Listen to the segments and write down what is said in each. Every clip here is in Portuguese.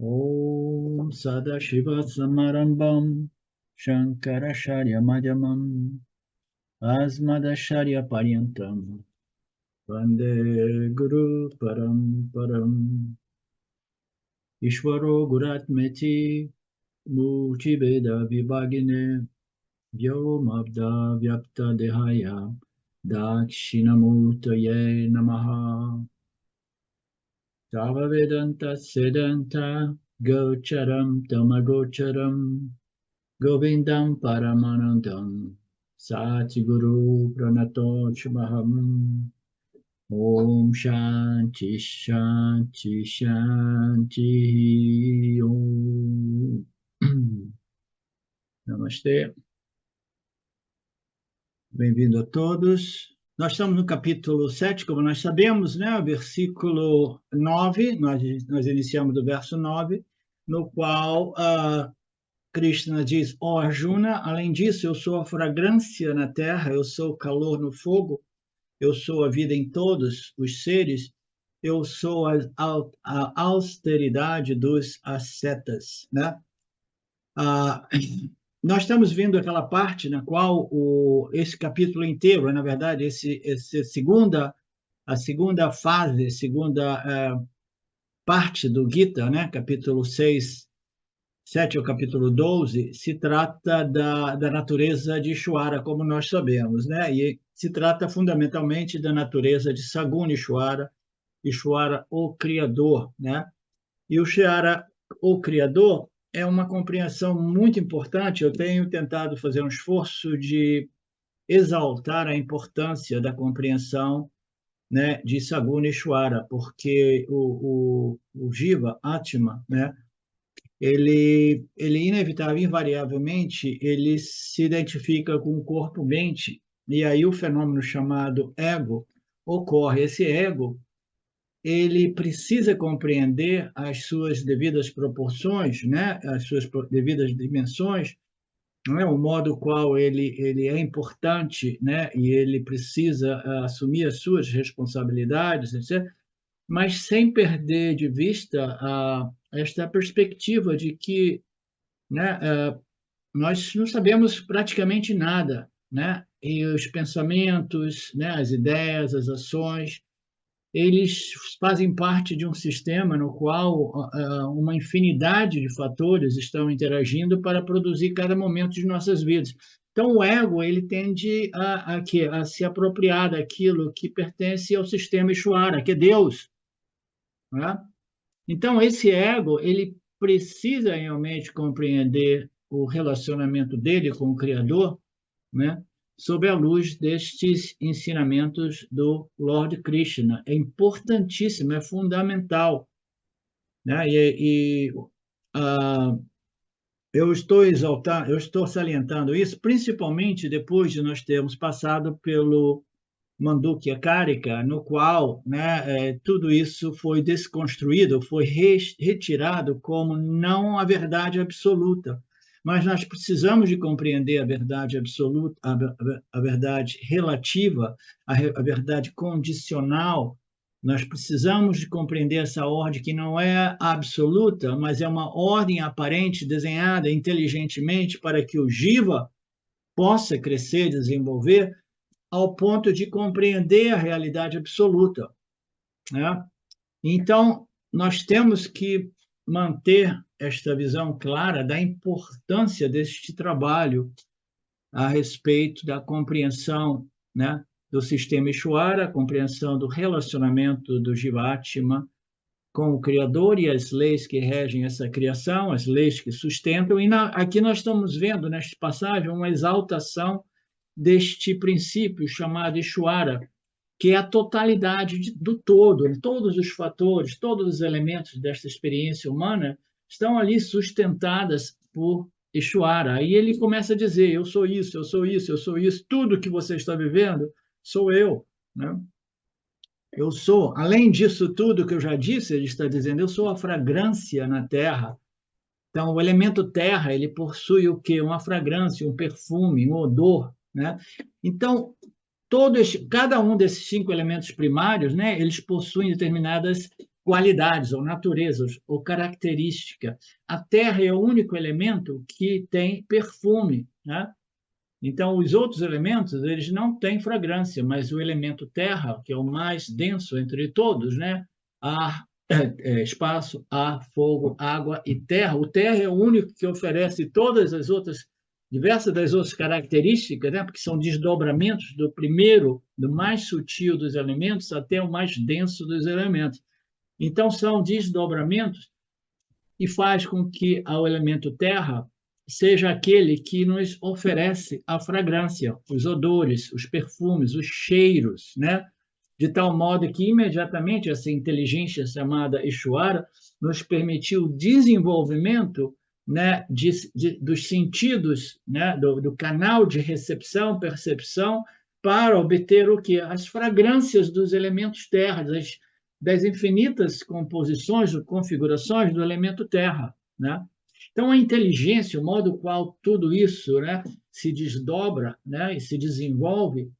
Om Sadashiva Samarambam Shankaracharya Madhyamam Asmadacharya Paryantam Vande Guru Paramparam Ishvaro Guratmeti Murtiveda Vibhagine Vyomabda Vyapta Dehaya Dakshinamurtaye Namaha Tava Vedanta Siddhanta Gocharam Tamagocharam Govindam Paramanandam Satiguru Pranatochmaham Om Shanti Shanti Shanti Om Namastê, bem-vindo a todos. Nós estamos no capítulo 7, como nós sabemos, né? O versículo 9, nós iniciamos do verso 9, no qual Krishna diz, ó Arjuna, além disso, eu sou a fragrância na terra, eu sou o calor no fogo, eu sou a vida em todos os seres, eu sou a austeridade dos ascetas, né? Nós estamos vendo aquela parte na qual esse capítulo inteiro, na verdade, a segunda fase, segunda parte do Gita, né? Capítulo 6, 7 ao capítulo 12, se trata da natureza de Ishvara, como nós sabemos, né? E se trata fundamentalmente da natureza de Saguna Ishvara, Ishvara, o Criador, né? E o Ishvara, o Criador, é uma compreensão muito importante. Eu tenho tentado fazer um esforço de exaltar a importância da compreensão, né, de Saguna Ishvara, porque o Jiva, Atma, né, ele inevitável, invariavelmente, ele se identifica com o corpo-mente, e aí o fenômeno chamado ego ocorre. Esse ego, ele precisa compreender as suas devidas proporções, né? As suas devidas dimensões, não é? O modo qual ele é importante, né? E ele precisa assumir as suas responsabilidades, etc., mas sem perder de vista esta perspectiva de que, né, nós não sabemos praticamente nada, né? E os pensamentos, né, as ideias, as ações, eles fazem parte de um sistema no qual uma infinidade de fatores estão interagindo para produzir cada momento de nossas vidas. Então, o ego, ele tende a se apropriar daquilo que pertence ao sistema Ishvara, que é Deus, né? Então, esse ego, ele precisa realmente compreender o relacionamento dele com o Criador, né? Sob a luz destes ensinamentos do Lord Krishna. É importantíssimo, é fundamental, né? Ah, eu estou salientando isso, principalmente depois de nós termos passado pelo Mandukya Karika, no qual, né, tudo isso foi desconstruído, foi retirado como não a verdade absoluta. Mas nós precisamos de compreender a verdade absoluta, a verdade relativa, a verdade condicional. Nós precisamos de compreender essa ordem que não é absoluta, mas é uma ordem aparente, desenhada inteligentemente para que o Jiva possa crescer, desenvolver, ao ponto de compreender a realidade absoluta, né? Então, nós temos que manter esta visão clara da importância deste trabalho a respeito da compreensão, né, do sistema Ishvara, a compreensão do relacionamento do Jivatma com o Criador e as leis que regem essa criação, as leis que sustentam. E aqui nós estamos vendo, nesta passagem, uma exaltação deste princípio chamado Ishvara, que é a totalidade do todo, todos os fatores, todos os elementos desta experiência humana estão ali sustentadas por Ishvara. Aí ele começa a dizer, eu sou isso, eu sou isso, eu sou isso, tudo que você está vivendo sou eu, né? Eu sou, além disso tudo que eu já disse, ele está dizendo, eu sou a fragrância na terra. Então, o elemento terra, ele possui o quê? Uma fragrância, um perfume, um odor, né? Então, cada um desses 5 elementos primários, né, eles possuem determinadas qualidades, ou naturezas, ou característica. A terra é o único elemento que tem perfume, né? Então, os outros elementos, eles não têm fragrância, mas o elemento terra, que é o mais denso entre todos, né? Ar, espaço, ar, fogo, água e terra. O terra é o único que oferece todas as outras, diversas das outras características, né? Porque são desdobramentos do primeiro, do mais sutil dos elementos, até o mais denso dos elementos. Então, são desdobramentos e faz com que o elemento terra seja aquele que nos oferece a fragrância, os odores, os perfumes, os cheiros, né? De tal modo que imediatamente essa inteligência chamada Ishvara nos permitiu o desenvolvimento, né, dos sentidos, né, do canal de recepção, percepção, para obter o que? As fragrâncias dos elementos terra, das infinitas composições ou configurações do elemento terra, né? Então, a inteligência, o modo qual tudo isso, né, se desdobra, né, e se desenvolve,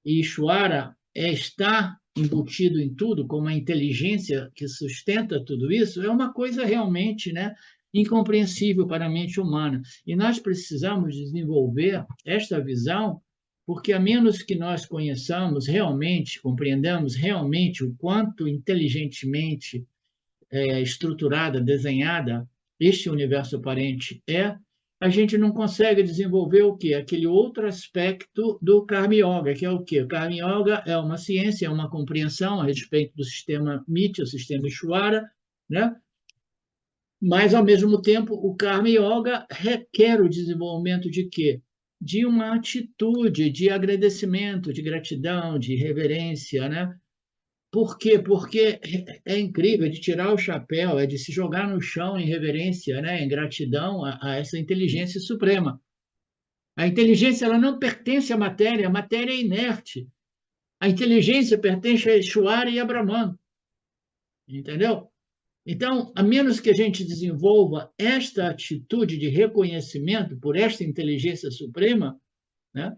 e Ishvara está embutido em tudo, como a inteligência que sustenta tudo isso, é uma coisa realmente, né, incompreensível para a mente humana. E nós precisamos desenvolver esta visão, porque a menos que nós conheçamos realmente, compreendamos realmente o quanto inteligentemente estruturada, desenhada este universo aparente é, a gente não consegue desenvolver o quê? Aquele outro aspecto do Karma Yoga, que é o quê? O Karma Yoga é uma ciência, é uma compreensão a respeito do sistema Mithya, o sistema Ishvara, né? Mas, ao mesmo tempo, o Karma Yoga requer o desenvolvimento de quê? De uma atitude de agradecimento, de gratidão, de reverência, né? Por quê? Porque é incrível, é de tirar o chapéu, é de se jogar no chão em reverência, né? Em gratidão a essa inteligência suprema. A inteligência ela não pertence à matéria, a matéria é inerte. A inteligência pertence a Ishvara e a Brahman, entendeu? Então, a menos que a gente desenvolva esta atitude de reconhecimento por esta inteligência suprema, né?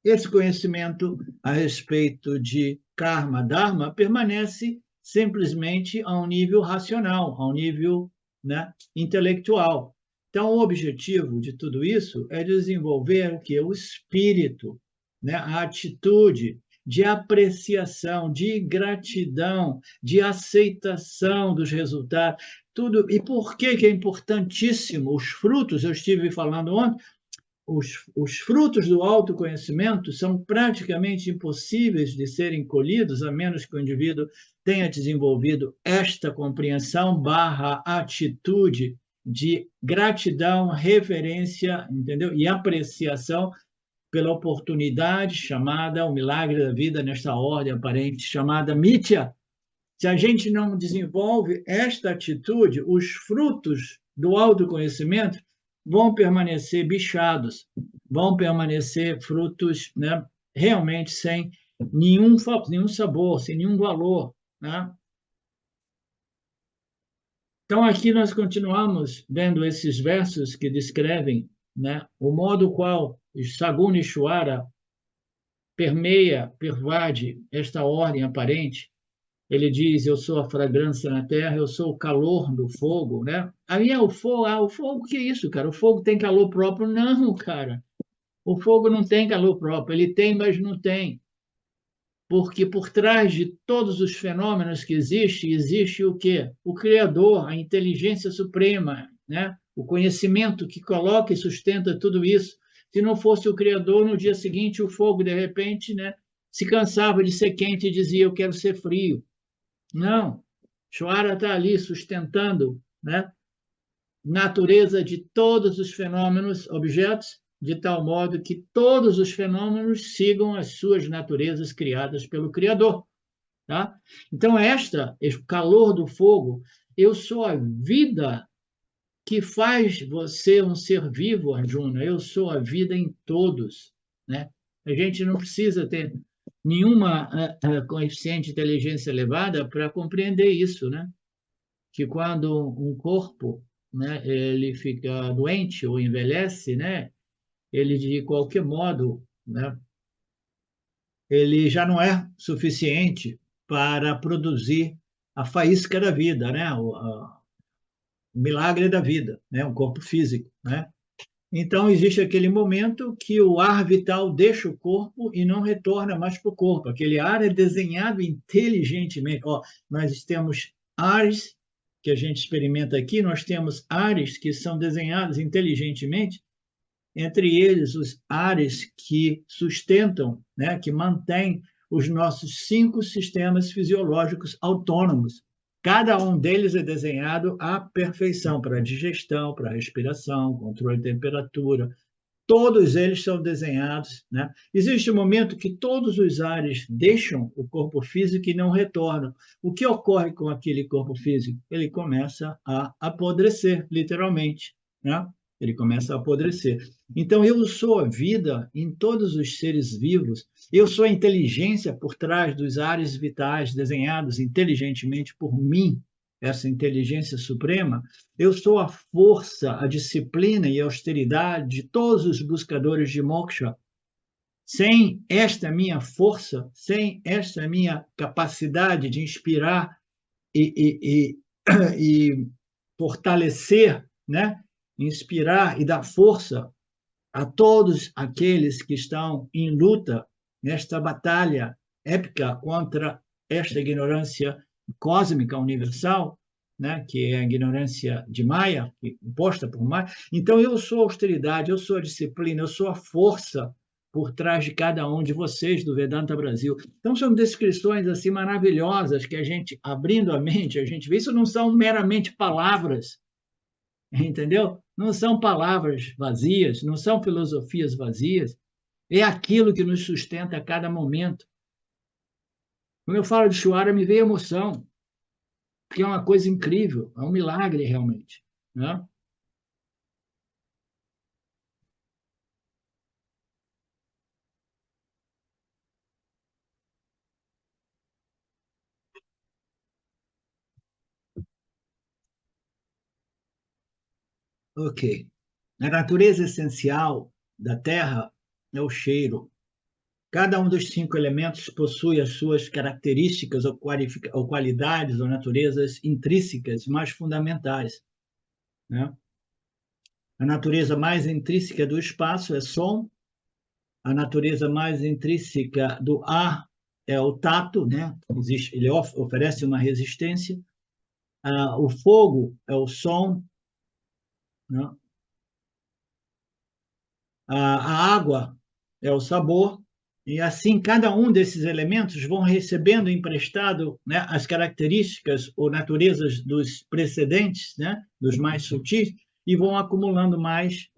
Esse conhecimento a respeito de karma, dharma, permanece simplesmente a um nível racional, a um nível, né, intelectual. Então, o objetivo de tudo isso é desenvolver o que? O espírito, né, a atitude de apreciação, de gratidão, de aceitação dos resultados. Tudo. E por que é importantíssimo os frutos? Eu estive falando ontem, os frutos do autoconhecimento são praticamente impossíveis de serem colhidos, a menos que o indivíduo tenha desenvolvido esta compreensão barra atitude de gratidão, reverência, entendeu? E apreciação pela oportunidade chamada o milagre da vida nesta ordem aparente chamada Mithya. Se a gente não desenvolve esta atitude, os frutos do autoconhecimento vão permanecer bichados, vão permanecer frutos, né, realmente sem nenhum sabor, sem nenhum valor, né? Então, aqui nós continuamos vendo esses versos que descrevem, né, o modo qual Saguna Ishvara permeia, pervade esta ordem aparente. Ele diz: eu sou a fragrância na terra, eu sou o calor do fogo, né? Aí é o fogo, o fogo, que é isso, cara? O fogo tem calor próprio? Não, cara. O fogo não tem calor próprio, ele tem, mas não tem. Porque por trás de todos os fenômenos que existem, existe o quê? O Criador, a inteligência suprema, né? O conhecimento que coloca e sustenta tudo isso. Se não fosse o Criador, no dia seguinte o fogo, de repente, né, se cansava de ser quente e dizia: eu quero ser frio. Não, Shvara está ali sustentando, né, natureza de todos os fenômenos, objetos, de tal modo que todos os fenômenos sigam as suas naturezas criadas pelo Criador. Tá? Então, o calor do fogo, eu sou a vida que faz você um ser vivo, Arjuna. Eu sou a vida em todos. Né? A gente não precisa ter nenhuma coeficiente de inteligência elevada para compreender isso, né? Que quando um corpo, né, ele fica doente ou envelhece, né, ele de qualquer modo, né, ele já não é suficiente para produzir a faísca da vida, né? O milagre da vida, né? O corpo físico, né? Então, existe aquele momento que o ar vital deixa o corpo e não retorna mais para o corpo. Aquele ar é desenhado inteligentemente. Ó, nós temos ares que a gente experimenta aqui, nós temos ares que são desenhados inteligentemente, entre eles os ares que sustentam, né, que mantêm os nossos 5 sistemas fisiológicos autônomos. Cada um deles é desenhado à perfeição para a digestão, para a respiração, controle de temperatura. Todos eles são desenhados, né? Existe um momento que todos os ares deixam o corpo físico e não retornam. O que ocorre com aquele corpo físico? Ele começa a apodrecer, literalmente, né? Ele começa a apodrecer. Então, eu sou a vida em todos os seres vivos, eu sou a inteligência por trás dos ares vitais desenhados inteligentemente por mim, essa inteligência suprema. Eu sou a força, a disciplina e a austeridade de todos os buscadores de moksha. Sem esta minha força, sem esta minha capacidade de inspirar e fortalecer, né? Inspirar e dar força a todos aqueles que estão em luta nesta batalha épica contra esta ignorância cósmica universal, né, que é a ignorância de Maya, imposta por Maya. Então, eu sou a austeridade, eu sou a disciplina, eu sou a força por trás de cada um de vocês do Vedanta Brasil. Então, são descrições assim maravilhosas que a gente, abrindo a mente, a gente vê. Isso não são meramente palavras, entendeu? Não são palavras vazias, não são filosofias vazias, é aquilo que nos sustenta a cada momento. Quando eu falo de Shuara, me vem emoção, porque é uma coisa incrível, é um milagre realmente, né? Ok. A natureza essencial da Terra é o cheiro. Cada um dos 5 elementos possui as suas características ou qualidades ou naturezas intrínsecas mais fundamentais, né? A natureza mais intrínseca do espaço é som, a natureza mais intrínseca do ar é o tato, né? Ele oferece uma resistência. O fogo é o som, né? A água é o sabor, e assim cada um desses elementos vão recebendo emprestado, né, as características ou naturezas dos precedentes, né, dos mais sutis, e vão acumulando mais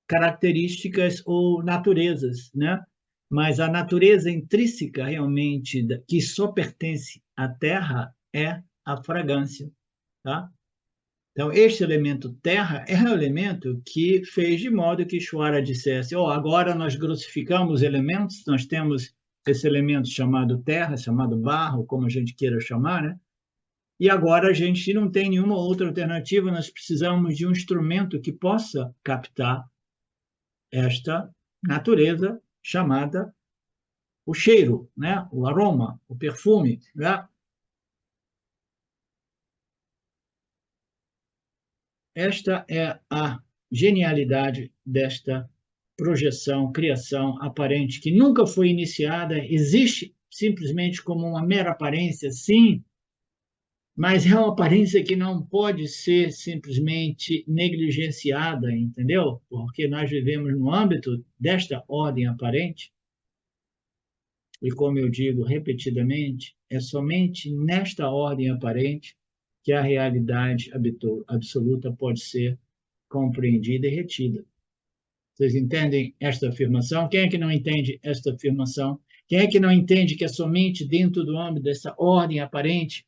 características ou naturezas, né? Mas a natureza intrínseca realmente que só pertence à terra é a fragrância, tá? Então, este elemento terra é o elemento que fez de modo que Ishvara dissesse: oh, agora nós grossificamos elementos, nós temos esse elemento chamado terra, chamado barro, como a gente queira chamar, né? E agora a gente não tem nenhuma outra alternativa, nós precisamos de um instrumento que possa captar esta natureza chamada o cheiro, né? O aroma, o perfume, né? Esta é a genialidade desta projeção, criação aparente, que nunca foi iniciada, existe simplesmente como uma mera aparência, sim, mas é uma aparência que não pode ser simplesmente negligenciada, entendeu? Porque nós vivemos no âmbito desta ordem aparente, e como eu digo repetidamente, é somente nesta ordem aparente que a realidade absoluta pode ser compreendida e retida. Vocês entendem esta afirmação? Quem é que não entende esta afirmação? Quem é que não entende que é somente dentro do âmbito dessa ordem aparente,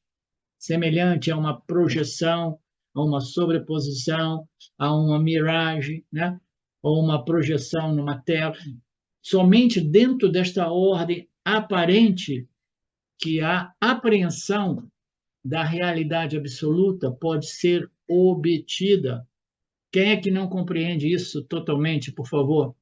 semelhante a uma projeção, a uma sobreposição, a uma miragem, né? Ou uma projeção numa tela, somente dentro desta ordem aparente que a apreensão da realidade absoluta pode ser obtida. Quem é que não compreende isso totalmente, por favor?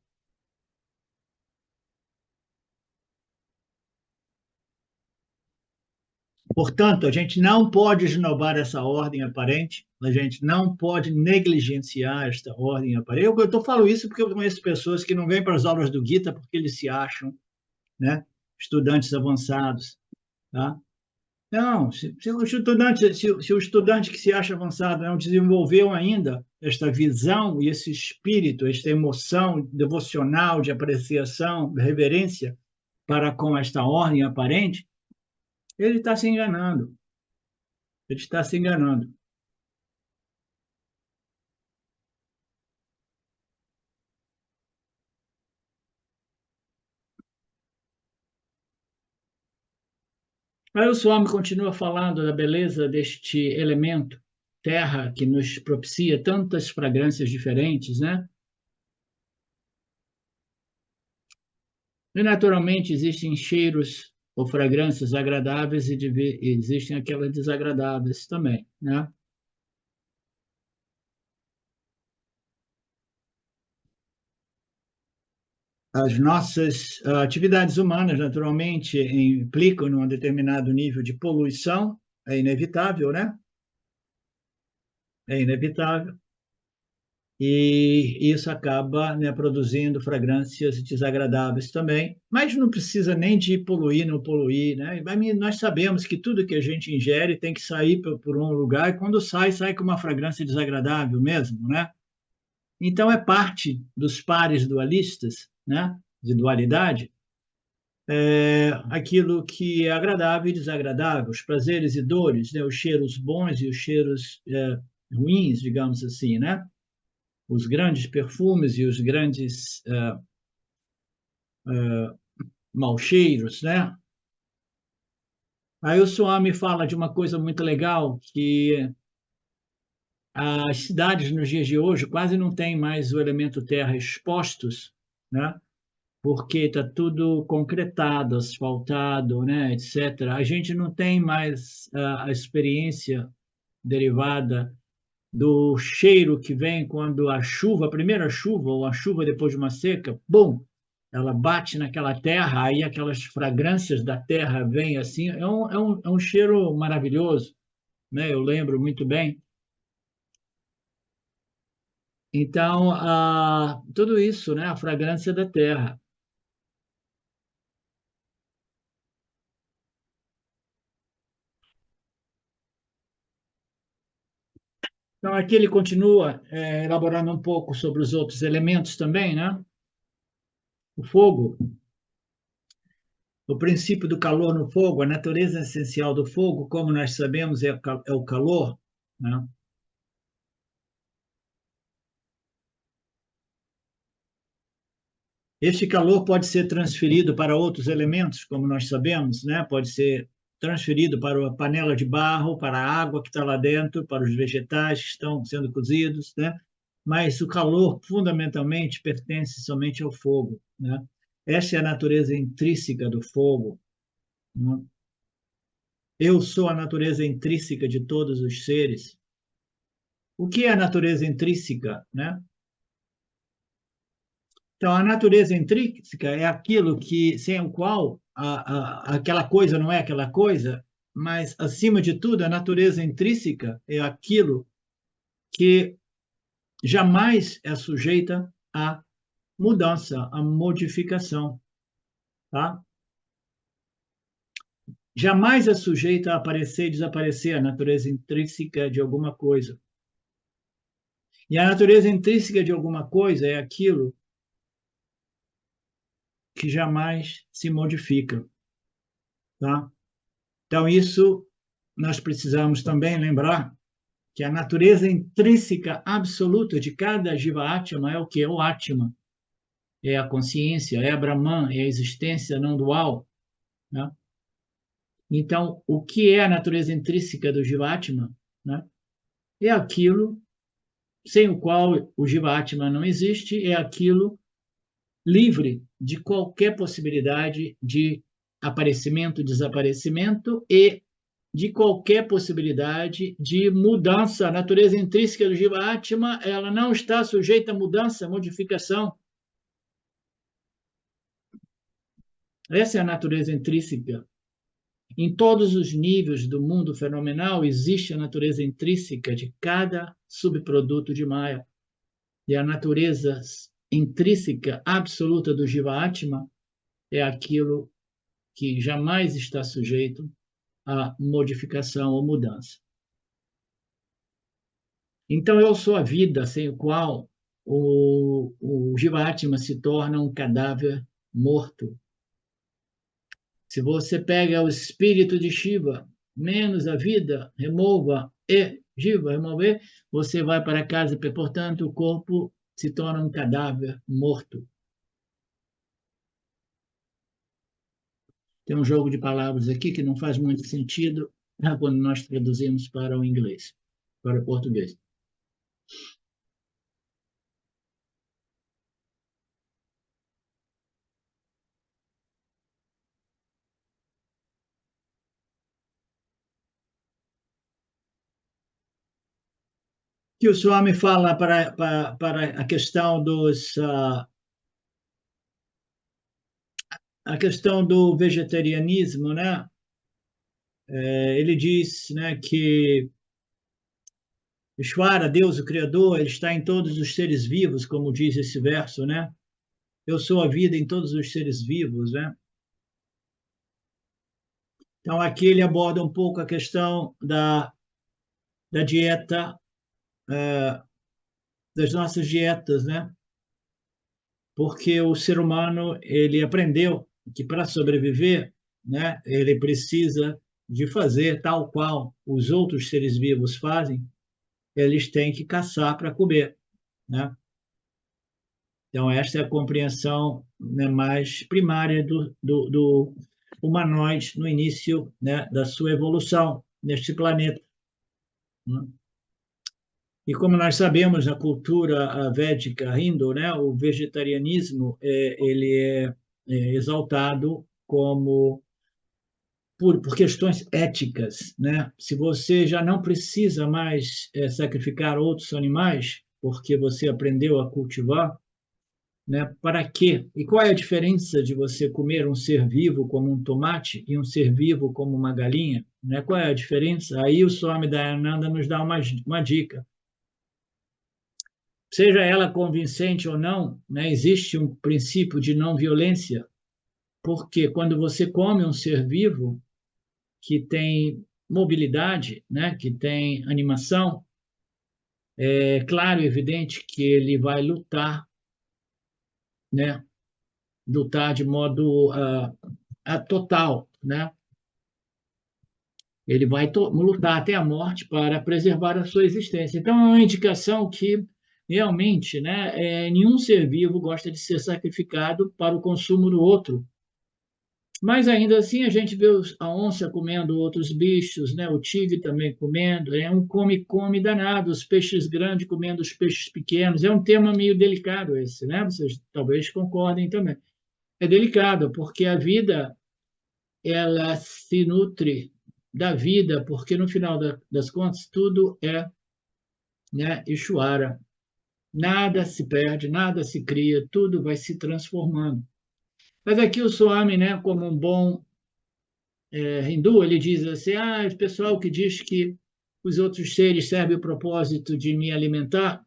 Portanto, a gente não pode esnobar essa ordem aparente, a gente não pode negligenciar esta ordem aparente. Eu falo isso porque eu conheço pessoas que não vêm para as aulas do Gita porque eles se acham, né, estudantes avançados, tá? Não, se o estudante que se acha avançado não desenvolveu ainda esta visão e esse espírito, esta emoção devocional de apreciação, de reverência para com esta ordem aparente, ele está se enganando. Ele está se enganando. Aí o Swami continua falando da beleza deste elemento, terra, que nos propicia tantas fragrâncias diferentes, né? E, naturalmente, existem cheiros ou fragrâncias agradáveis e existem aquelas desagradáveis também, né? As nossas atividades humanas, naturalmente, implicam num determinado nível de poluição, é inevitável, né? É inevitável. E isso acaba, né, produzindo fragrâncias desagradáveis também, mas não precisa nem de poluir, não poluir, né? Nós sabemos que tudo que a gente ingere tem que sair por um lugar, e quando sai, sai com uma fragrância desagradável mesmo, né? Então, é parte dos pares dualistas, né, de dualidade, aquilo que é agradável e desagradável, os prazeres e dores, né, os cheiros bons e os cheiros ruins, digamos assim, né? Os grandes perfumes e os grandes mau cheiros, né? Aí o Swami fala de uma coisa muito legal, que as cidades nos dias de hoje quase não têm mais o elemento terra expostos, né? Porque está tudo concretado, asfaltado, né, etc. A gente não tem mais a experiência derivada do cheiro que vem quando a chuva, a primeira chuva ou a chuva depois de uma seca, bum, ela bate naquela terra, aí aquelas fragrâncias da terra vêm assim, é um cheiro maravilhoso, né? Eu lembro muito bem. Então, tudo isso, né? A fragrância da terra. Então, aqui ele continua elaborando um pouco sobre os outros elementos também, né? O fogo, o princípio do calor no fogo, a natureza essencial do fogo, como nós sabemos, é o calor, né? Este calor pode ser transferido para outros elementos, como nós sabemos, né? Pode ser transferido para a panela de barro, para a água que está lá dentro, para os vegetais que estão sendo cozidos, né? Mas o calor, fundamentalmente, pertence somente ao fogo, né? Esta é a natureza intrínseca do fogo, né? Eu sou a natureza intrínseca de todos os seres. O que é a natureza intrínseca, né? Então, a natureza intrínseca é aquilo que, sem o qual aquela coisa não é aquela coisa, mas, acima de tudo, a natureza intrínseca é aquilo que jamais é sujeita à mudança, à modificação, tá? Jamais é sujeita a aparecer e desaparecer a natureza intrínseca de alguma coisa. E a natureza intrínseca de alguma coisa é aquilo que jamais se modifica, tá? Então, isso nós precisamos também lembrar que a natureza intrínseca absoluta de cada Jiva Atma é o que? É o Atma, é a consciência, é a Brahman, é a existência não dual, né? Então, o que é a natureza intrínseca do Jiva Atma, né? É aquilo sem o qual o Jiva Atma não existe, é aquilo livre de qualquer possibilidade de aparecimento, desaparecimento e de qualquer possibilidade de mudança. A natureza intrínseca do Jiva Atma, ela não está sujeita a mudança, modificação. Essa é a natureza intrínseca. Em todos os níveis do mundo fenomenal existe a natureza intrínseca de cada subproduto de Maya. E a natureza intrínseca absoluta do Jiva Atma é aquilo que jamais está sujeito a modificação ou mudança. Então, eu sou a vida sem o qual o Jivatma se torna um cadáver morto. Se você pega o espírito de Shiva, menos a vida, remova e Jiva, remover, você vai para casa, portanto, o corpo se torna um cadáver morto. Tem um jogo de palavras aqui que não faz muito sentido quando nós traduzimos para o inglês, para o português. Que o Swami fala para a questão a questão do vegetarianismo, né? Ele diz, né, que Ishvara, Deus, o Criador, ele está em todos os seres vivos, como diz esse verso, né? Eu sou a vida em todos os seres vivos, né? Então, aqui ele aborda um pouco a questão da dieta, das nossas dietas, né? Porque o ser humano, ele aprendeu que para sobreviver, né, ele precisa de fazer tal qual os outros seres vivos fazem, eles têm que caçar para comer, né? Então, esta é a compreensão, né, mais primária do humanoide no início, né, da sua evolução neste planeta, né? E como nós sabemos, na cultura védica hindu, né, o vegetarianismo ele é exaltado como por questões éticas, né? Se você já não precisa mais sacrificar outros animais porque você aprendeu a cultivar, né? Para quê? E qual é a diferença de você comer um ser vivo como um tomate e um ser vivo como uma galinha? Né? Qual é a diferença? Aí o Swami Dayananda nos dá uma dica. Seja ela convincente ou não, né, existe um princípio de não violência, porque quando você come um ser vivo que tem mobilidade, né, que tem animação, é claro e evidente que ele vai lutar, né, lutar de modo total, né? Ele vai lutar até a morte para preservar a sua existência. Então, é uma indicação que realmente, né, nenhum ser vivo gosta de ser sacrificado para o consumo do outro. Mas ainda assim a gente vê a onça comendo outros bichos, né? O tigre também comendo, é um come-come danado, os peixes grandes comendo os peixes pequenos. É um tema meio delicado esse, né? Vocês talvez concordem também. É delicado, porque a vida ela se nutre da vida, porque no final das contas tudo é, né, Ishvara. Nada se perde, nada se cria, tudo vai se transformando. Mas aqui o Swami, né, como um bom hindu, ele diz assim: o pessoal que diz que os outros seres servem o propósito de me alimentar,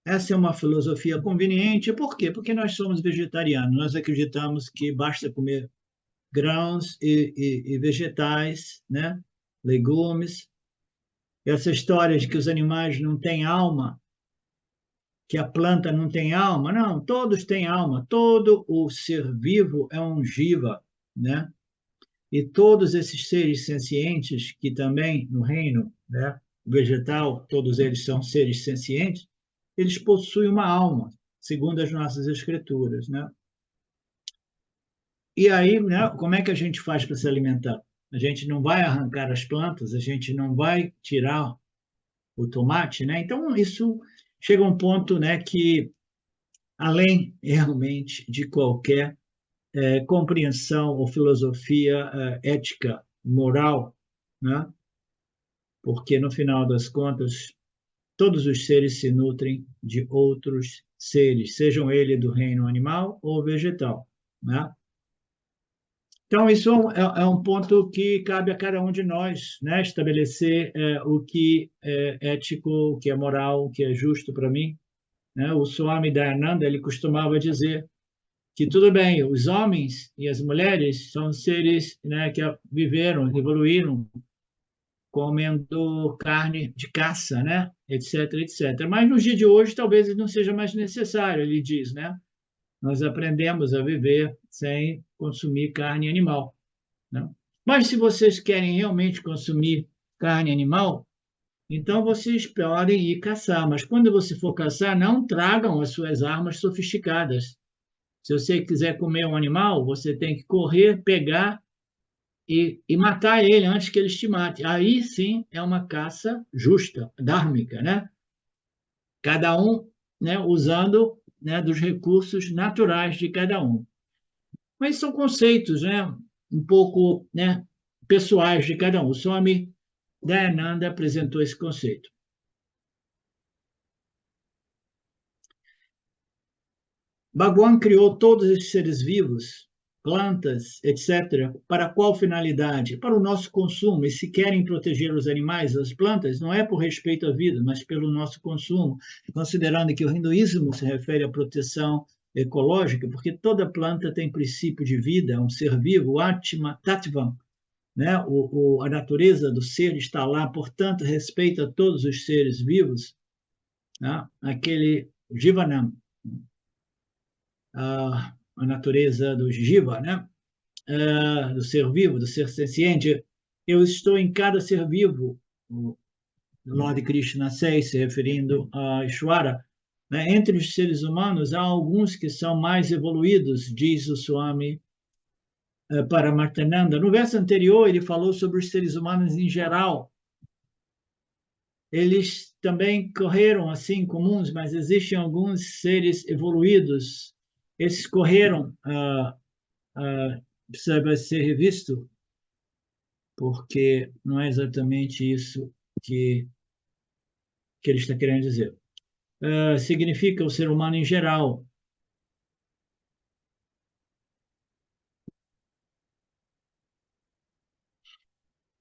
essa é uma filosofia conveniente. Por quê? Porque nós somos vegetarianos, nós acreditamos que basta comer grãos e vegetais, né? Legumes. Essa história de que os animais não têm alma, que a planta não tem alma, não, todos têm alma, todo o ser vivo é um jiva, né? E todos esses seres sencientes, que também no reino, né, vegetal, todos eles são seres sencientes, eles possuem uma alma, segundo as nossas escrituras, né? E aí, né, como é que a gente faz para se alimentar? A gente não vai arrancar as plantas, a gente não vai tirar o tomate, né? Então, isso chega a um ponto, né, que além realmente de qualquer compreensão ou filosofia ética, moral, né? Porque no final das contas, todos os seres se nutrem de outros seres, sejam eles do reino animal ou vegetal, né? Então, isso é um ponto que cabe a cada um de nós, né? Estabelecer o que é ético, o que é moral, o que é justo para mim, né? O Swami Dayananda, ele costumava dizer que tudo bem, os homens e as mulheres são seres, né, que viveram, evoluíram comendo carne de caça, né? Etc, etc. Mas no dia de hoje talvez não seja mais necessário, ele diz, né? Nós aprendemos a viver sem consumir carne animal, né? Mas se vocês querem realmente consumir carne animal, então vocês podem ir caçar. Mas quando você for caçar, não tragam as suas armas sofisticadas. Se você quiser comer um animal, você tem que correr, pegar e matar ele antes que eles te matem. Aí sim é uma caça justa, dhármica, né? Cada um, né, usando, né, dos recursos naturais de cada um. Mas são conceitos, né, um pouco, né, pessoais de cada um. O Swami Dayananda apresentou esse conceito. Bhagwan criou todos esses seres vivos, plantas, etc. Para qual finalidade? Para o nosso consumo. E se querem proteger os animais, as plantas, não é por respeito à vida, mas pelo nosso consumo, considerando que o hinduísmo se refere à proteção ecológica, porque toda planta tem princípio de vida, é um ser vivo, Atma Tattvam, né? A natureza do ser está lá, portanto, respeita todos os seres vivos, né? Aquele Jivanam, a natureza do jiva, né? Do ser vivo, do ser senciente. Eu estou em cada ser vivo, o Lord Krishna 6, se referindo a Ishvara. Né? Entre os seres humanos, há alguns que são mais evoluídos, diz o Swami Paramartananda. No verso anterior, ele falou sobre os seres humanos em geral. Eles também correram assim comuns, mas existem alguns seres evoluídos. Esses correram precisa ser revisto, porque não é exatamente isso que ele está querendo dizer. Significa o ser humano em geral.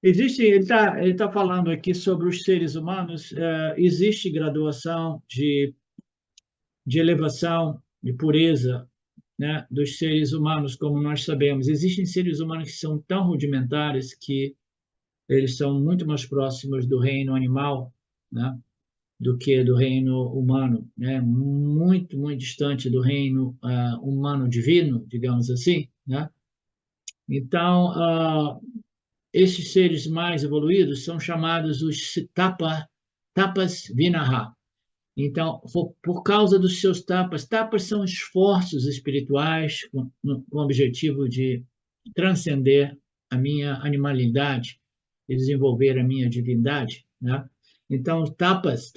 Ele tá falando aqui sobre os seres humanos, existe graduação de elevação, de pureza, né, dos seres humanos, como nós sabemos. Existem seres humanos que são tão rudimentares que eles são muito mais próximos do reino animal, né, do que do reino humano, né? Muito, muito distante do reino humano divino, digamos assim, né? Então, esses seres mais evoluídos são chamados os tapas vinaha. Então, por causa dos seus tapas são esforços espirituais com o objetivo de transcender a minha animalidade e desenvolver a minha divindade, né? Então, tapas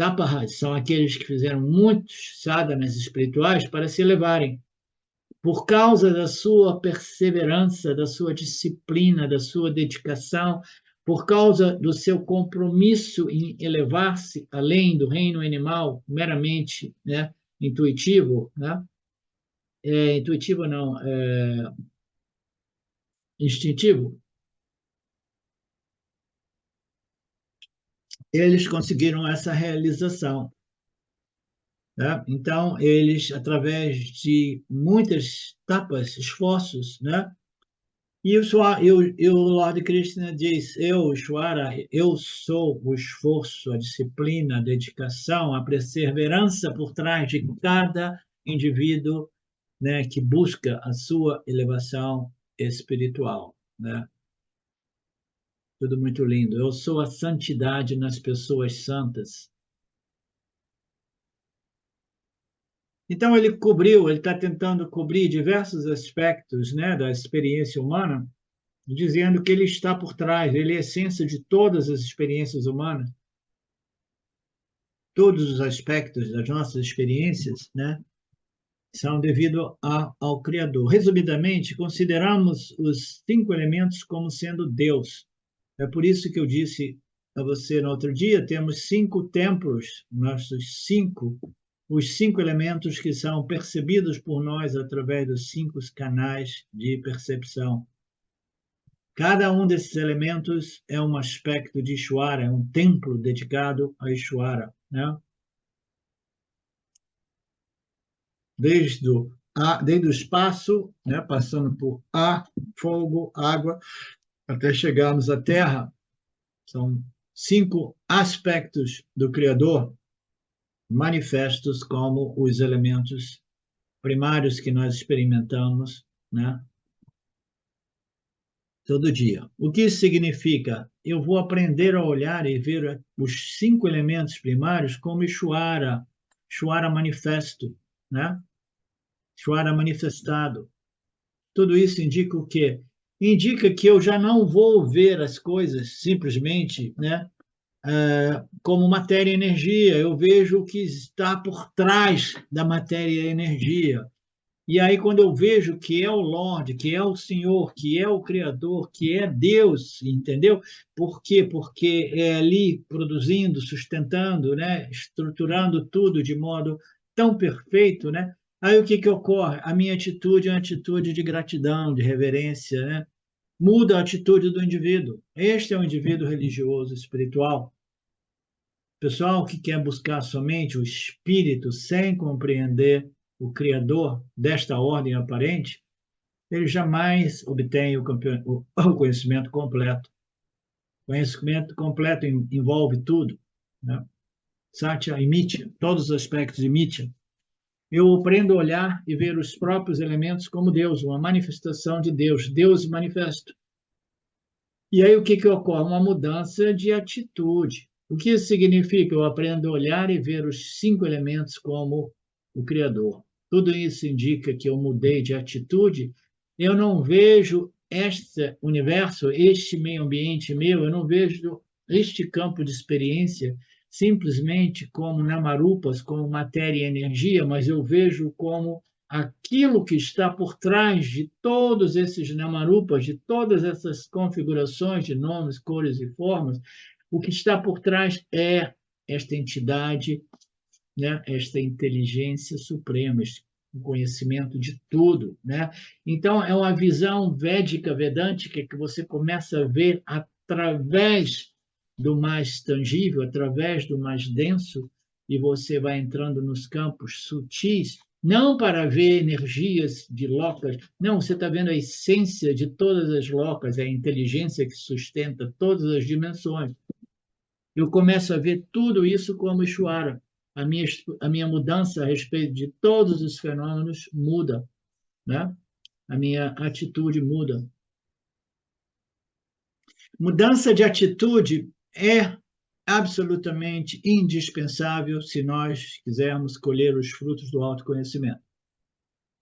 são aqueles que fizeram muitos sadhanas espirituais para se elevarem. Por causa da sua perseverança, da sua disciplina, da sua dedicação, por causa do seu compromisso em elevar-se além do reino animal meramente, né, intuitivo, né? Intuitivo não, instintivo, eles conseguiram essa realização, né? Então, eles, através de muitas tapas, esforços, né? E o Lord Krishna diz, Shwara, eu sou o esforço, a disciplina, a dedicação, a perseverança por trás de cada indivíduo, né, que busca a sua elevação espiritual, né? Tudo muito lindo. Eu sou a santidade nas pessoas santas. Então ele está tentando cobrir diversos aspectos, né, da experiência humana, dizendo que ele está por trás, ele é a essência de todas as experiências humanas, todos os aspectos das nossas experiências, né, são devido ao Criador. Resumidamente, consideramos os 5 elementos como sendo Deus. É por isso que eu disse a você no outro dia, temos 5 templos, os 5 elementos que são percebidos por nós através dos 5 canais de percepção. Cada um desses elementos é um aspecto de Ishvara, é um templo dedicado a Ishvara, né? Desde o espaço, né? Passando por ar, fogo, água, até chegarmos à Terra, são 5 aspectos do Criador manifestos como os elementos primários que nós experimentamos, né? Todo dia. O que isso significa? Eu vou aprender a olhar e ver os 5 elementos primários como Ishvara, Ishvara manifesto, né? Ishvara manifestado. Tudo isso indica o quê? Indica que eu já não vou ver as coisas simplesmente, né, como matéria e energia, eu vejo o que está por trás da matéria e energia. E aí, quando eu vejo que é o Lorde, que é o Senhor, que é o Criador, que é Deus, entendeu? Por quê? Porque é ali produzindo, sustentando, né? Estruturando tudo de modo tão perfeito, né? Aí o que que ocorre? A minha atitude é uma atitude de gratidão, de reverência, né? Muda a atitude do indivíduo. Este é o indivíduo religioso, espiritual. Pessoal que quer buscar somente o espírito sem compreender o Criador desta ordem aparente, ele jamais obtém o conhecimento completo. O conhecimento completo envolve tudo, né? Satya e Mitya, todos os aspectos de Mitya. Eu aprendo a olhar e ver os próprios elementos como Deus, uma manifestação de Deus, Deus manifesto. E aí o que que ocorre? Uma mudança de atitude. O que isso significa? Eu aprendo a olhar e ver os 5 elementos como o Criador. Tudo isso indica que eu mudei de atitude. Eu não vejo este universo, este meio ambiente meu, eu não vejo este campo de experiência simplesmente como namarupas, como matéria e energia, mas eu vejo como aquilo que está por trás de todos esses namarupas, de todas essas configurações de nomes, cores e formas, o que está por trás é esta entidade, né? Esta inteligência suprema, o conhecimento de tudo, né? Então é uma visão védica, vedântica, que você começa a ver através do mais tangível, através do mais denso, e você vai entrando nos campos sutis, não para ver energias de locas, não, você está vendo a essência de todas as locas, a inteligência que sustenta todas as dimensões. Eu começo a ver tudo isso como Ishvara. A minha mudança a respeito de todos os fenômenos muda, né? A minha atitude muda. Mudança de atitude é absolutamente indispensável se nós quisermos colher os frutos do autoconhecimento.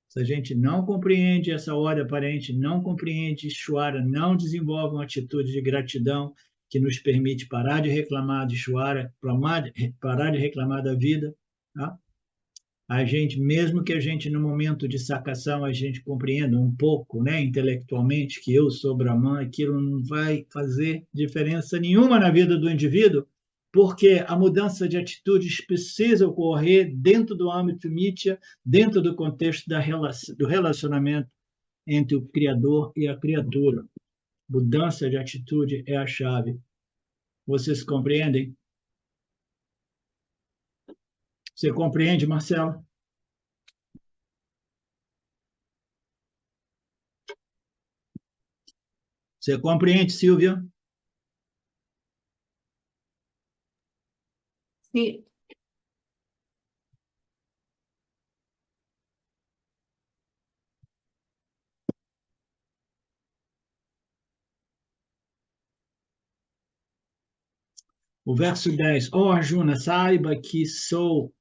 Se a gente não compreende essa ordem aparente, não compreende Ishvara, não desenvolve uma atitude de gratidão que nos permite parar de reclamar de Ishvara, parar de reclamar da vida, tá? A gente, mesmo que a gente, no momento de sacação, a gente compreenda um pouco, né, intelectualmente, que eu sou Brahman, aquilo não vai fazer diferença nenhuma na vida do indivíduo, porque a mudança de atitudes precisa ocorrer dentro do âmbito Mitya, dentro do contexto do relacionamento entre o Criador e a criatura. Mudança de atitude é a chave. Vocês compreendem? Você compreende, Marcelo? Você compreende, Silvia? Sim. O verso 10. Ó Arjuna, saiba que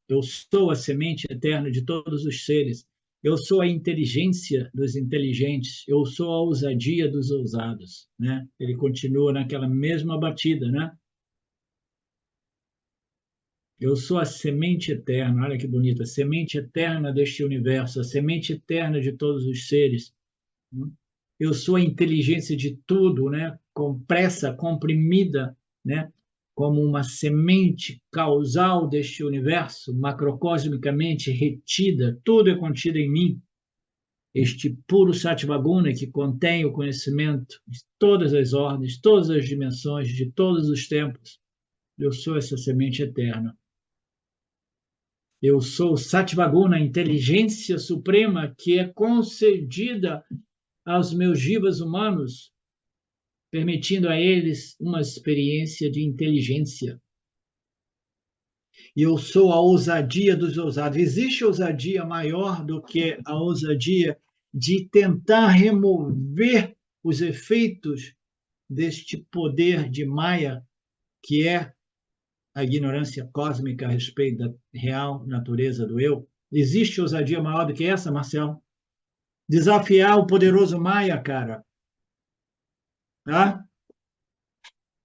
eu sou a semente eterna de todos os seres. Eu sou a inteligência dos inteligentes. Eu sou a ousadia dos ousados. Né? Ele continua naquela mesma batida, né? Eu sou a semente eterna, olha que bonita, a semente eterna deste universo, a semente eterna de todos os seres. Eu sou a inteligência de tudo, né? Compressa, comprimida, né? Como uma semente causal deste universo, macrocosmicamente retida, tudo é contido em mim. este puro Sattvaguna que contém o conhecimento de todas as ordens, todas as dimensões, de todos os tempos. Eu sou essa semente eterna. Eu sou Sattvaguna, a inteligência suprema que é concedida aos meus jivas humanos, permitindo a eles uma experiência de inteligência. E eu sou a ousadia dos ousados. Existe ousadia maior do que a ousadia de tentar remover os efeitos deste poder de Maya, que é a ignorância cósmica a respeito da real natureza do eu? Existe ousadia maior do que essa, Marcelo? Desafiar o poderoso Maya, cara. Tá?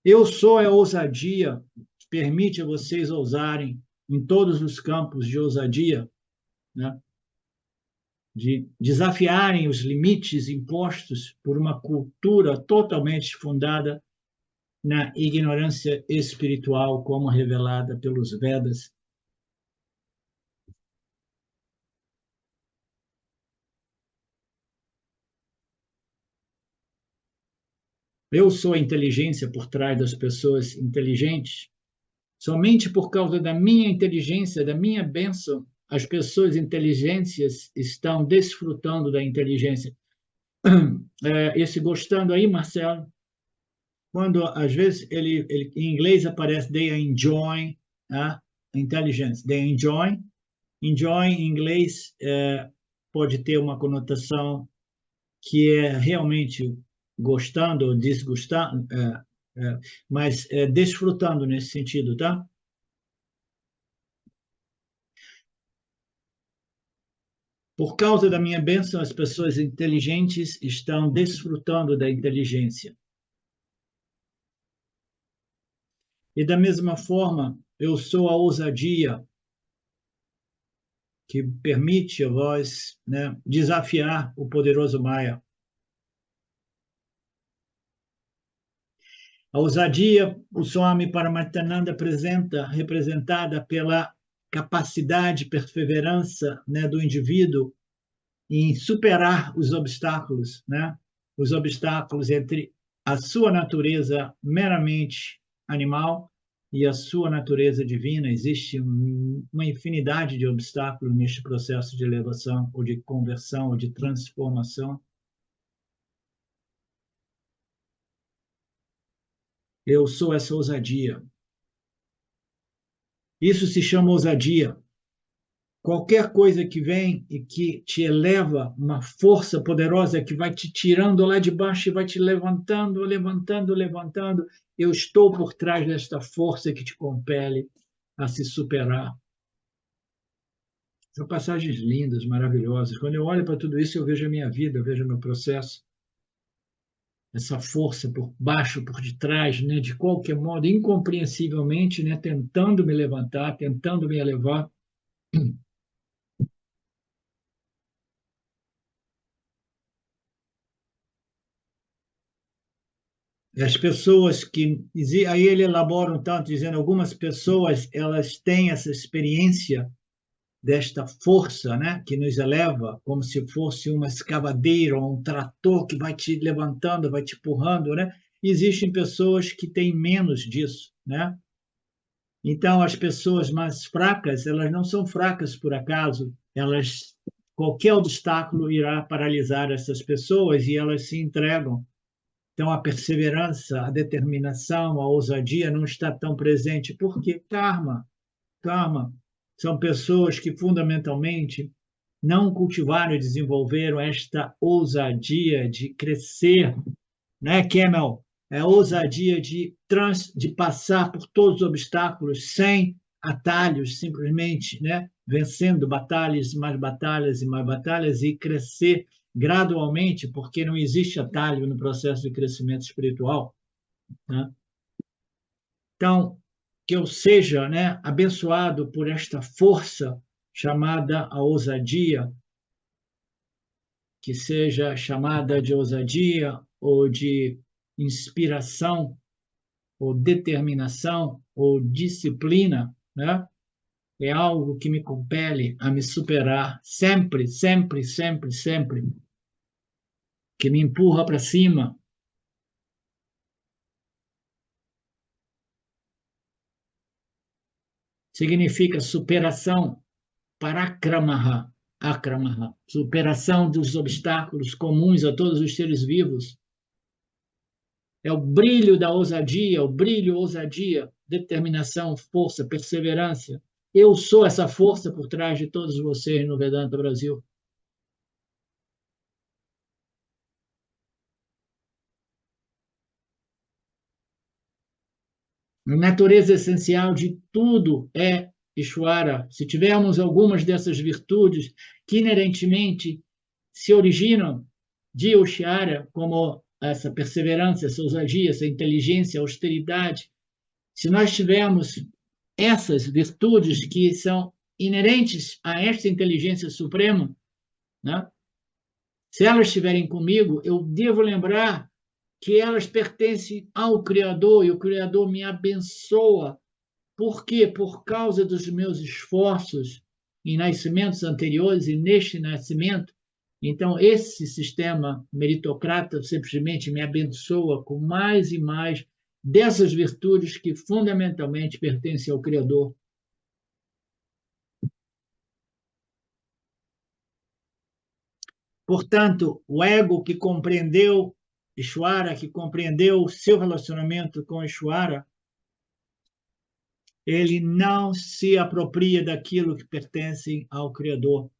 Eu sou a ousadia que permite a vocês ousarem em todos os campos de ousadia, né? De desafiarem os limites impostos por uma cultura totalmente fundada na ignorância espiritual, como revelada pelos Vedas. Eu sou a inteligência por trás das pessoas inteligentes. Somente por causa da minha inteligência, da minha bênção, as pessoas inteligentes estão desfrutando da inteligência. Esse gostando aí, Marcelo, quando às vezes ele em inglês aparece they enjoy intelligence, they enjoy. Enjoy em inglês pode ter uma conotação que é realmente gostando ou desgostando, mas desfrutando nesse sentido, tá? Por causa da minha bênção, as pessoas inteligentes estão desfrutando da inteligência. E da mesma forma, eu sou a ousadia que permite a vós, né, desafiar o poderoso Maya. A ousadia, o Swami Paramahansa apresenta, representada pela capacidade, perseverança, né, do indivíduo em superar os obstáculos, né? Os obstáculos entre a sua natureza meramente animal e a sua natureza divina. Existe uma infinidade de obstáculos neste processo de elevação, ou de conversão, ou de transformação. Eu sou essa ousadia. Isso se chama ousadia. Qualquer coisa que vem e que te eleva, uma força poderosa que vai te tirando lá de baixo e vai te levantando, levantando, levantando. Eu estou por trás desta força que te compele a se superar. São passagens lindas, maravilhosas. Quando eu olho para tudo isso, eu vejo a minha vida, eu vejo o meu processo. Essa força por baixo, por detrás, né, de qualquer modo, incompreensivelmente, né, tentando me levantar, tentando me elevar. As pessoas que aí ele elabora um tanto dizendo algumas pessoas elas têm essa experiência desta força, né, que nos eleva como se fosse uma escavadeira ou um trator que vai te levantando, vai te empurrando, né? Existem pessoas que têm menos disso, né? Então as pessoas mais fracas, elas não são fracas por acaso, elas qualquer obstáculo irá paralisar essas pessoas e elas se entregam. Então, a perseverança, a determinação, a ousadia não está tão presente. Por quê? Karma. São pessoas que, fundamentalmente, não cultivaram e desenvolveram esta ousadia de crescer, né, Camel? É a ousadia de passar por todos os obstáculos sem atalhos, simplesmente, né, vencendo batalhas e mais batalhas e crescer gradualmente, porque não existe atalho no processo de crescimento espiritual, né? Então, que eu seja, né, abençoado por esta força chamada a ousadia, que seja chamada de ousadia ou de inspiração ou determinação ou disciplina, né? é algo que me compele a me superar sempre, sempre, sempre, sempre, que me empurra para cima. Significa superação, parakramaha, akramaha, superação dos obstáculos comuns a todos os seres vivos. É o brilho da ousadia, o brilho, ousadia, determinação, força, perseverança. Eu sou essa força por trás de todos vocês no Vedanta Brasil. A natureza essencial de tudo é Ishvara. Se tivermos algumas dessas virtudes que inerentemente se originam de Ishvara, como essa perseverança, essa ousadia, essa inteligência, austeridade, se nós tivermos essas virtudes que são inerentes a esta inteligência suprema, né? Se elas estiverem comigo, eu devo lembrar que elas pertencem ao Criador e o Criador me abençoa. Por quê? Por causa dos meus esforços em nascimentos anteriores e neste nascimento. Então, esse sistema meritocrata simplesmente me abençoa com mais e mais dessas virtudes que fundamentalmente pertencem ao Criador. Portanto, o ego que compreendeu Ishvara, que compreendeu o seu relacionamento com Ishvara, ele não se apropria daquilo que pertence ao Criador.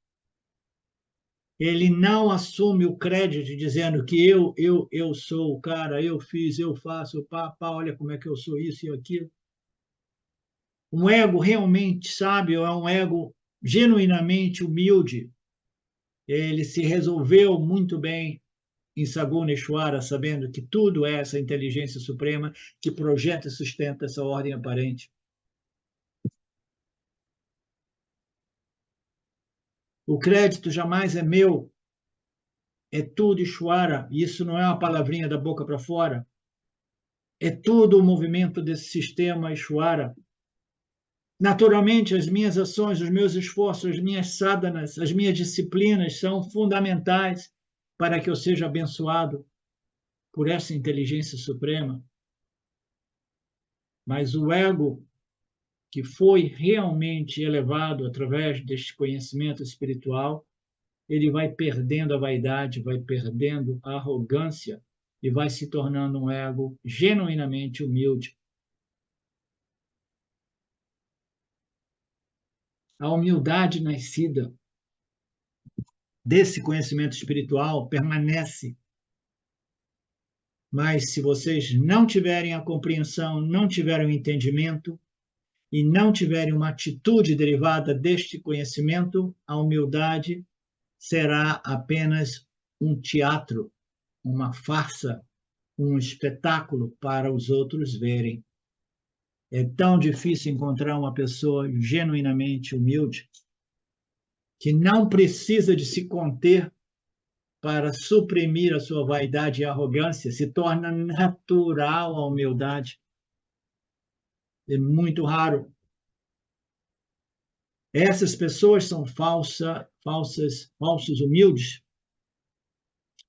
Ele não assume o crédito dizendo que eu sou o cara, eu fiz, eu faço, pá, olha como é que eu sou isso e aquilo. Um ego realmente sábio é um ego genuinamente humilde. Ele se resolveu muito bem em Saguna Ishvara, sabendo que tudo é essa inteligência suprema que projeta e sustenta essa ordem aparente. O crédito jamais é meu, é tudo Ishvara, e isso não é uma palavrinha da boca para fora, é tudo o movimento desse sistema Ishvara. Naturalmente, as minhas ações, os meus esforços, as minhas sadhanas, as minhas disciplinas são fundamentais para que eu seja abençoado por essa inteligência suprema. Mas o ego que foi realmente elevado através deste conhecimento espiritual, ele vai perdendo a vaidade, vai perdendo a arrogância e vai se tornando um ego genuinamente humilde. A humildade nascida desse conhecimento espiritual permanece. Mas se vocês não tiverem a compreensão, não tiverem o entendimento e não tiverem uma atitude derivada deste conhecimento, a humildade será apenas um teatro, uma farsa, um espetáculo para os outros verem. É tão difícil encontrar uma pessoa genuinamente humilde que não precisa de se conter para suprimir a sua vaidade e arrogância, se torna natural a humildade. É muito raro. Essas pessoas são falsos humildes.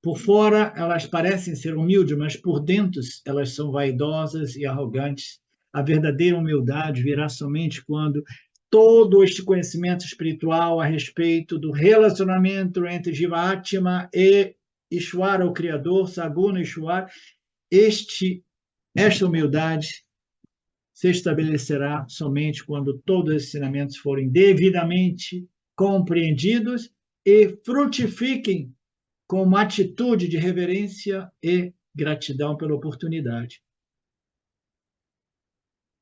Por fora, elas parecem ser humildes, mas por dentro, elas são vaidosas e arrogantes. A verdadeira humildade virá somente quando todo este conhecimento espiritual a respeito do relacionamento entre Jivatma e Ishvara, o Criador, Saguna Ishvara, esta humildade se estabelecerá somente quando todos os ensinamentos forem devidamente compreendidos e frutifiquem com uma atitude de reverência e gratidão pela oportunidade.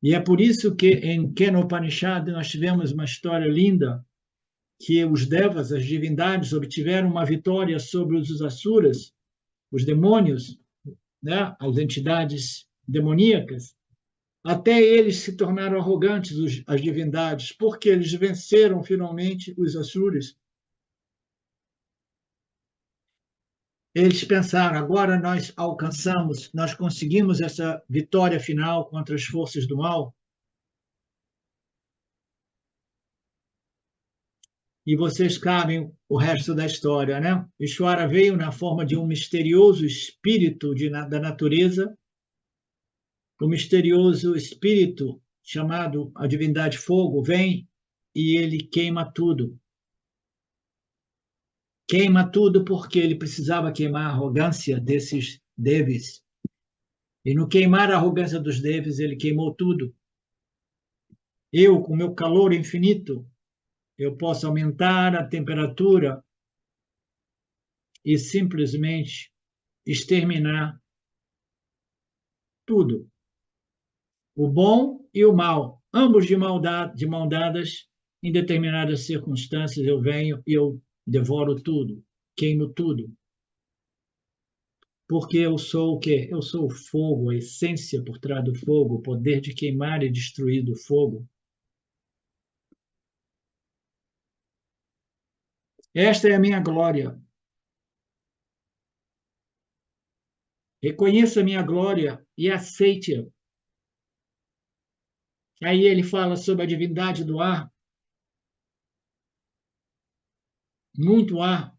E é por isso que em Kenopanishad nós tivemos uma história linda, que os devas, as divindades, obtiveram uma vitória sobre os asuras, os demônios, né? As entidades demoníacas. Até eles se tornaram arrogantes, as divindades, porque eles venceram finalmente os asuras. Eles pensaram, agora nós alcançamos, nós conseguimos essa vitória final contra as forças do mal. e vocês sabem o resto da história, né? Ishvara veio na forma de um misterioso espírito da natureza, o misterioso espírito chamado a divindade fogo vem e ele queima tudo. Queima tudo porque ele precisava queimar a arrogância desses devis. E no queimar a arrogância dos devis, ele queimou tudo. Eu, com meu calor infinito, eu posso aumentar a temperatura e simplesmente exterminar tudo. O bom e o mal, ambos de mão dadas, em determinadas circunstâncias eu venho e eu devoro tudo, queimo tudo. Porque eu sou o quê? Eu sou o fogo, a essência por trás do fogo, o poder de queimar e destruir do fogo. Esta é a minha glória. Reconheça a minha glória e aceite-a. Aí ele fala sobre a divindade do ar. Muito ar.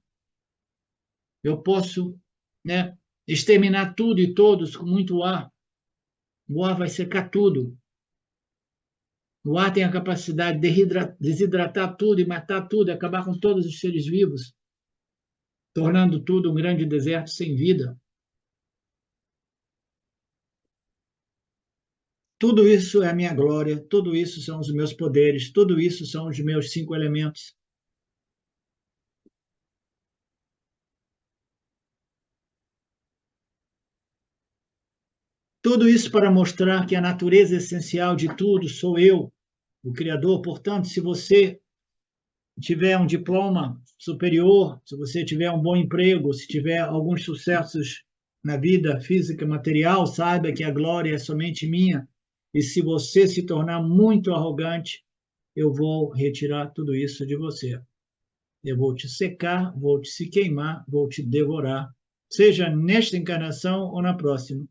Eu posso, né, exterminar tudo e todos com muito ar. O ar vai secar tudo. O ar tem a capacidade de desidratar tudo e matar tudo, acabar com todos os seres vivos, tornando tudo um grande deserto sem vida. Tudo isso é a minha glória, tudo isso são os meus poderes, tudo isso são os meus 5 elementos. Tudo isso para mostrar que a natureza essencial de tudo sou eu, o Criador. Portanto, se você tiver um diploma superior, se você tiver um bom emprego, se tiver alguns sucessos na vida física, material, saiba que a glória é somente minha. E se você se tornar muito arrogante, eu vou retirar tudo isso de você. Eu vou te secar, vou te se queimar, vou te devorar, seja nesta encarnação ou na próxima.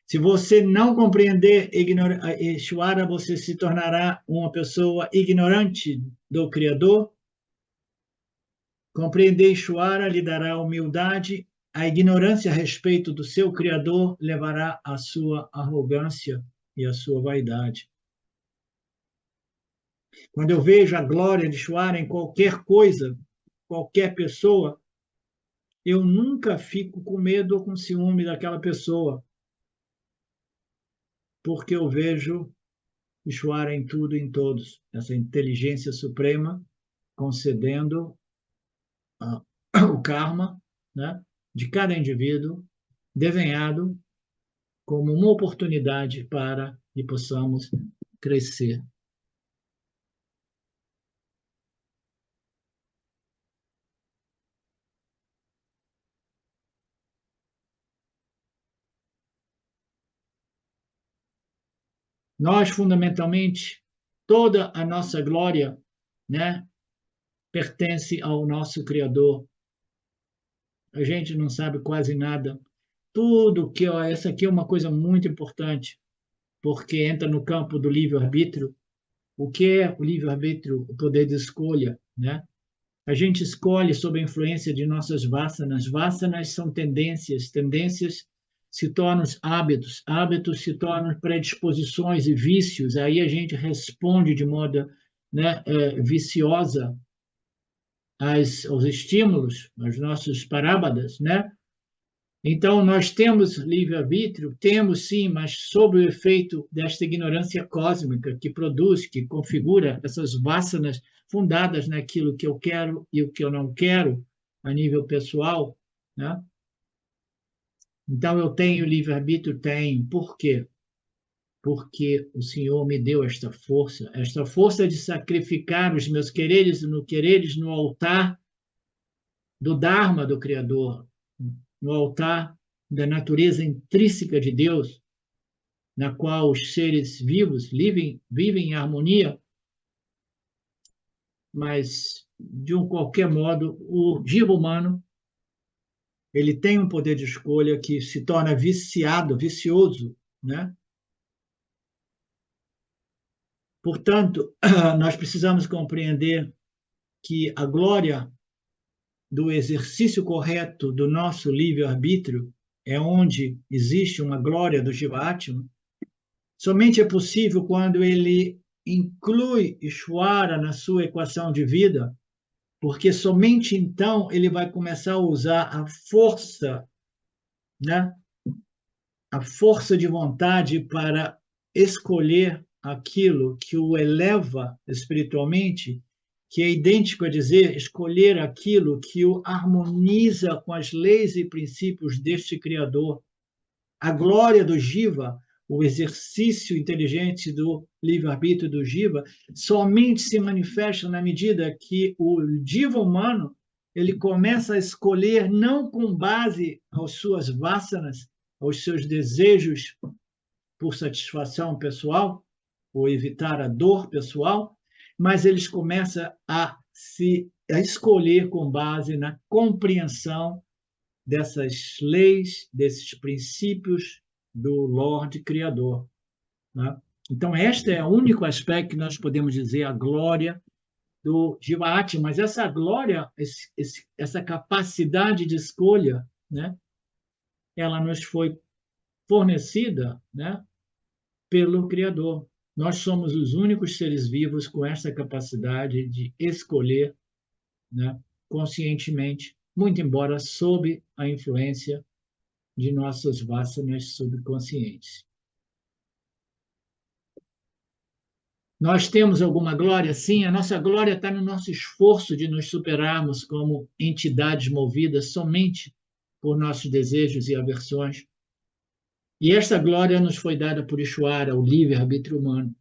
Se você não compreender Ishvara, você se tornará uma pessoa ignorante do Criador. Compreender Ishvara lhe dará humildade. A ignorância a respeito do seu Criador levará à sua arrogância e à sua vaidade. Quando eu vejo a glória de Ishvara em qualquer coisa, qualquer pessoa, eu nunca fico com medo ou com ciúme daquela pessoa, porque eu vejo Ishvara em tudo e em todos, essa inteligência suprema concedendo o karma, né, de cada indivíduo, desenhado como uma oportunidade para que possamos crescer. Nós, fundamentalmente, toda a nossa glória, né, pertence ao nosso Criador. A gente não sabe quase nada. Tudo que, ó, essa aqui é uma coisa muito importante, porque entra no campo do livre-arbítrio. O que é o livre-arbítrio? O poder de escolha, né? A gente escolhe sob a influência de nossas vasanas. Vasanas são tendências, tendências se tornam hábitos, hábitos se tornam predisposições e vícios. Aí a gente responde de modo, né, viciosa aos estímulos, aos nossos parábadas, né? Então, nós temos livre-arbítrio? Temos sim, mas sob o efeito desta ignorância cósmica que produz, que configura essas vasanas fundadas naquilo que eu quero e o que eu não quero a nível pessoal, né? Então, eu tenho livre-arbítrio? Tenho. Por quê? Porque o Senhor me deu esta força de sacrificar os meus quereres no altar do Dharma do Criador, no altar da natureza intrínseca de Deus, na qual os seres vivos vivem em harmonia, mas, de um qualquer modo, o jiva humano ele tem um poder de escolha que se torna viciado, vicioso, né? Portanto, nós precisamos compreender que a glória do exercício correto do nosso livre-arbítrio é onde existe uma glória do Jiva-Atma. Somente é possível quando ele inclui Ishvara na sua equação de vida, porque somente então ele vai começar a usar a força, né? A força de vontade para escolher aquilo que o eleva espiritualmente, que é idêntico a dizer escolher aquilo que o harmoniza com as leis e princípios deste Criador. A glória do Jiva, o exercício inteligente do livre-arbítrio do Jiva, somente se manifesta na medida que o Jiva humano ele começa a escolher não com base às suas vasanas, aos seus desejos por satisfação pessoal, ou evitar a dor pessoal, mas eles começam a escolher com base na compreensão dessas leis, desses princípios do Lorde Criador. Né? Então, este é o único aspecto que nós podemos dizer a glória do Jiva-Atma, mas essa glória, essa capacidade de escolha, né? Ela nos foi fornecida, né? Pelo Criador. Nós somos os únicos seres vivos com essa capacidade de escolher, né? Conscientemente, muito embora sob a influência de nossas vasanas subconscientes. Nós temos alguma glória? Sim, a nossa glória está no nosso esforço de nos superarmos como entidades movidas somente por nossos desejos e aversões. E esta glória nos foi dada por Ishvara, o livre-arbítrio humano.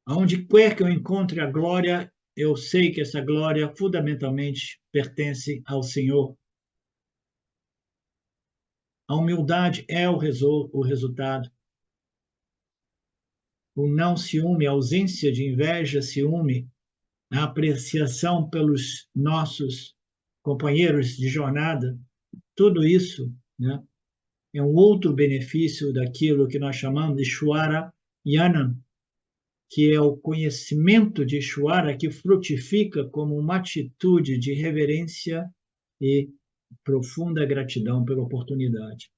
Aonde quer que eu encontre a glória, eu sei que essa glória fundamentalmente pertence ao Senhor. A humildade é o resultado. O não ciúme, a ausência de inveja, ciúme, a apreciação pelos nossos companheiros de jornada, tudo isso, né, é um outro benefício daquilo que nós chamamos de Ishvara Yanam, que é o conhecimento de Ishvara que frutifica como uma atitude de reverência e profunda gratidão pela oportunidade.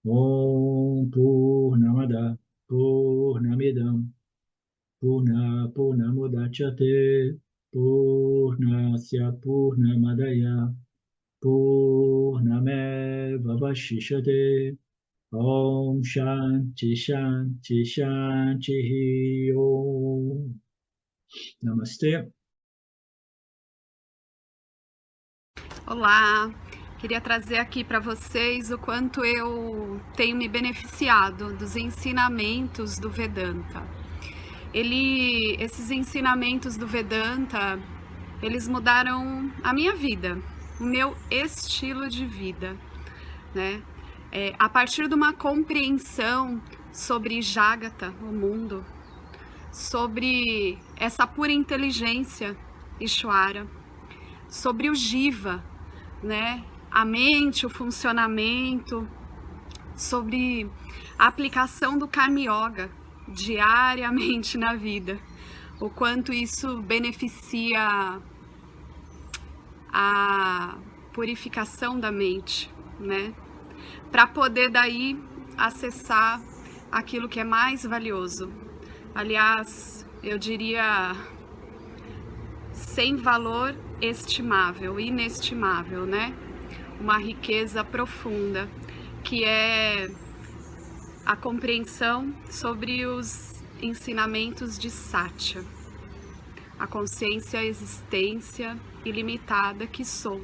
Om Purnamada Purnamidam Purnamudachyate Purnasya Purnamadaya Purnameva Vashishate Om Shanti Shanti Shanti Om. Namastê. Olá, queria trazer aqui para vocês o quanto eu tenho me beneficiado dos ensinamentos do Vedanta. Esses ensinamentos do Vedanta, eles mudaram a minha vida, o meu estilo de vida, né? A partir de uma compreensão sobre Jagata, o mundo, sobre essa pura inteligência Ishvara, sobre o Jiva, né? A mente, o funcionamento, sobre a aplicação do Karma Yoga diariamente na vida, o quanto isso beneficia a purificação da mente, né? Para poder daí acessar aquilo que é mais valioso. Aliás, eu diria sem valor estimável, inestimável, né? Uma riqueza profunda, que é a compreensão sobre os ensinamentos de Satya, a consciência, a existência ilimitada que sou.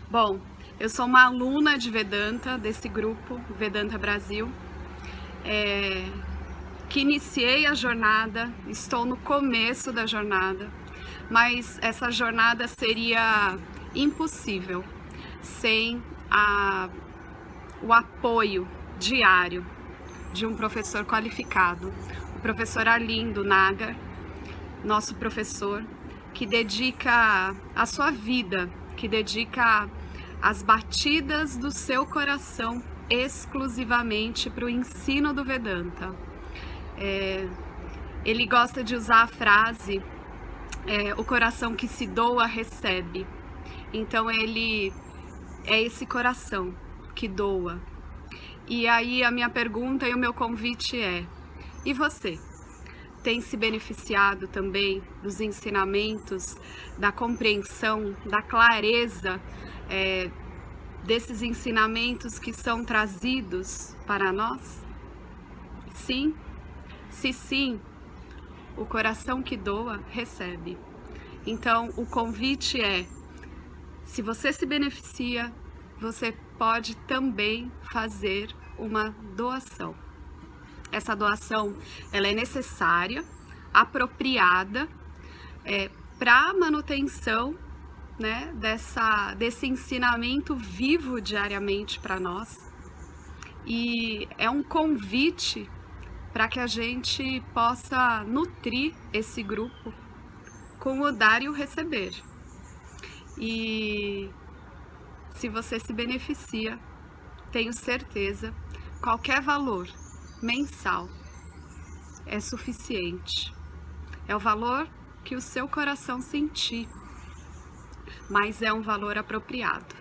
Bom, eu sou uma aluna de Vedanta, desse grupo Vedanta Brasil, que iniciei a jornada, estou no começo da jornada, mas essa jornada seria impossível sem o apoio diário de um professor qualificado, o professor Arlindo Nagar, nosso professor, que dedica a sua vida, que dedica as batidas do seu coração exclusivamente para o ensino do Vedanta. Ele gosta de usar a frase, o coração que se doa, recebe. Então ele é esse coração que doa. E aí a minha pergunta e o meu convite é: e você? Tem se beneficiado também dos ensinamentos, da compreensão, da clareza desses ensinamentos que são trazidos para nós? Sim? Se sim, o coração que doa, recebe. Então, o convite é: se você se beneficia, você pode também fazer uma doação. Essa doação, ela é necessária, apropriada, para a manutenção, né, desse ensinamento vivo diariamente para nós. E é um convite para que a gente possa nutrir esse grupo com o dar e o receber. E se você se beneficia, tenho certeza, qualquer valor mensal é suficiente. É o valor que o seu coração sentir, mas é um valor apropriado.